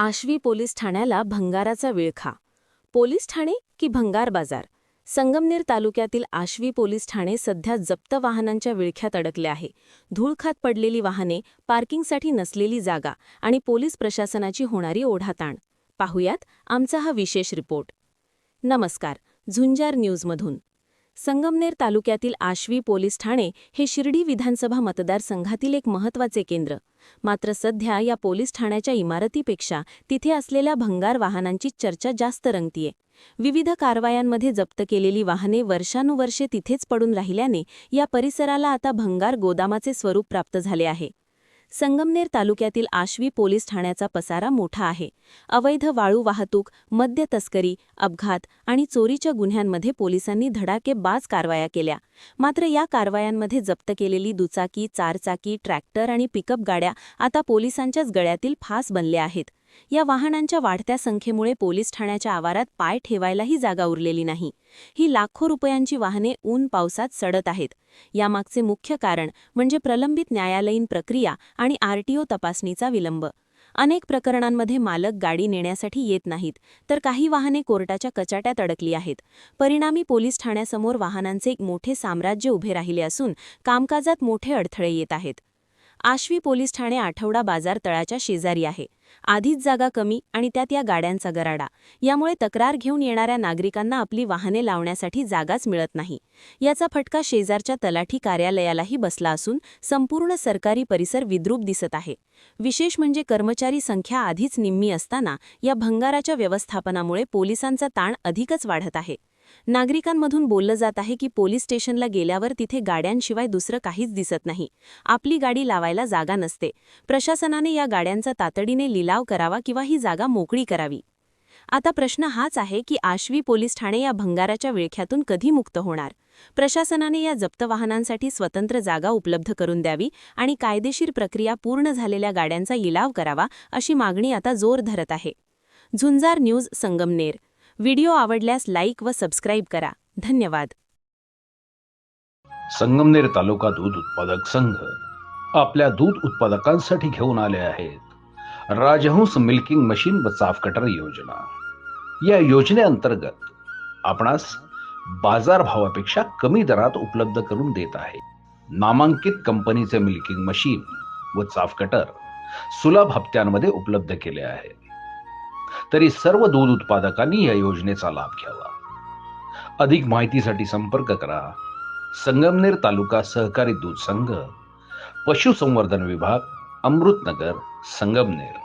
Ashvi police ठाण्याला भंगाराचा विळखा. Police Thane की भंगार बाजार? संगमनेर तालुक्यातील आश्वी पोलीस ठाणे सध्या जप्त वाहनांच्या विळख्यात अडकले आहे. धूळखात पडलेली वाहने, पार्किंगसाठी नसलेली जागा आणि पोलीस प्रशासनाची होणारी ओढाताण. पाहुयात आमचा हा विशेष रिपोर्ट. नमस्कार. झुंजार न्यूजमधून. संगमनेर तालुक्यातील आश्वी पोलीस ठाणे हे शिर्डी विधानसभा मतदारसंघातील एक महत्त्वाचे केंद्र. मात्र सध्या या पोलीस ठाण्याच्या इमारतीपेक्षा तिथे असलेल्या भंगार वाहनांची चर्चा जास्त रंगतीये. विविध कारवायांमध्ये जप्त केलेली वाहने वर्षानुवर्षे तिथेच पडून राहिल्याने या परिसराला आता भंगार गोदामाचे स्वरूप प्राप्त झाले आहे. संगमनेर तालुक्यातील आश्वी पोलीस ठाण्याचा पसारा मोठा आहे. अवैध वाळू वाहतूक, मद्य तस्करी, अपघात आणि चोरीच्या गुन्ह्यांमध्ये पोलिसांनी धडाकेबाज कारवाया केल्या. मात्र या कारवायांमध्ये जप्त केलेली दुचाकी, चारचाकी, ट्रॅक्टर आणि पिकअप गाड्या आता पोलिसांच्याच गळ्यातील फास बनल्या आहेत. या वाहनांच्या वाढत्या संख्येमुळे पोलीस ठाण्याच्या आवारात पाय ठेवायलाही जागा उरलेली नाही. ही लाखो रुपयांची वाहने ऊन पावसात सडत आहेत. यामागचे मुख्य कारण म्हणजे प्रलंबित न्यायालयीन प्रक्रिया आणि आरटीओ तपासणीचा विलंब. अनेक प्रकरणांमध्ये मालक गाडी नेण्यासाठी येत नाहीत, तर काही वाहने कोर्टाच्या कचाट्यात अडकली आहेत. परिणामी पोलीस ठाण्यासमोर वाहनांचे एक मोठे साम्राज्य उभे राहिले असून कामकाजात मोठे अडथळे येत आहेत. आश्वी पोलीस ठाणे आठवडा बाजार तळाच्या शेजारी आहे. आधीच जागा कमी आणि त्यात या गाड्यांचा गराडा. यामुळे तक्रार घेऊन येणाऱ्या नागरिकांना आपली वाहने लावण्यासाठी जागाच मिळत नाही. याचा फटका शेजारच्या तलाठी कार्यालयालाही बसला असून संपूर्ण सरकारी परिसर विद्रूप दिसत आहे. विशेष म्हणजे कर्मचारी संख्या आधीच निम्मी असताना या भंगाराच्या व्यवस्थापनामुळे पोलिसांचा ताण अधिकच वाढत आहे. नागरिकांमधून बोललं जात आहे की पोलीस स्टेशनला गेल्यावर तिथे गाड्यांशिवाय दुसरं काहीच दिसत नाही. आपली गाडी लावायला जागा नसते. प्रशासनाने या गाड्यांचा तातडीने लिलाव करावा किंवा ही जागा मोकळी करावी. आता प्रश्न हाच आहे की आश्वी पोलीस ठाणे या भंगाराच्या विळख्यातून कधी मुक्त होणार? प्रशासनाने या जप्त वाहनांसाठी स्वतंत्र जागा उपलब्ध करून द्यावी आणि कायदेशीर प्रक्रिया पूर्ण झालेल्या गाड्यांचा लिलाव करावा, अशी मागणी आता जोर धरत आहे. झुंजार न्यूज, संगमनेर. व्हिडिओ आवडल्यास लाईक व सबस्क्राईब करा. धन्यवाद. संगमनेर तालुका दूध उत्पादक संघ आपल्या दूध उत्पादकांसाठी घेऊन आले आहेत राजहंस मिल्किंग मशीन व चाफ कटर योजना. या योजनेअंतर्गत आपणास बाजार भावापेक्षा कमी दरात उपलब्ध करून देत आहे. नामांकित कंपनीचे मिल्किंग मशीन व चाफ कटर सुलभ हप्त्यांमध्ये उपलब्ध केले आहे. तरी सर्व दूध उत्पादकांनी या योजनेचा लाभ घ्यावा. अधिक माहितीसाठी संपर्क करा संगमनेर तालुका सहकारी दूध संघ, पशुसंवर्धन विभाग, अमृतनगर, संगमनेर.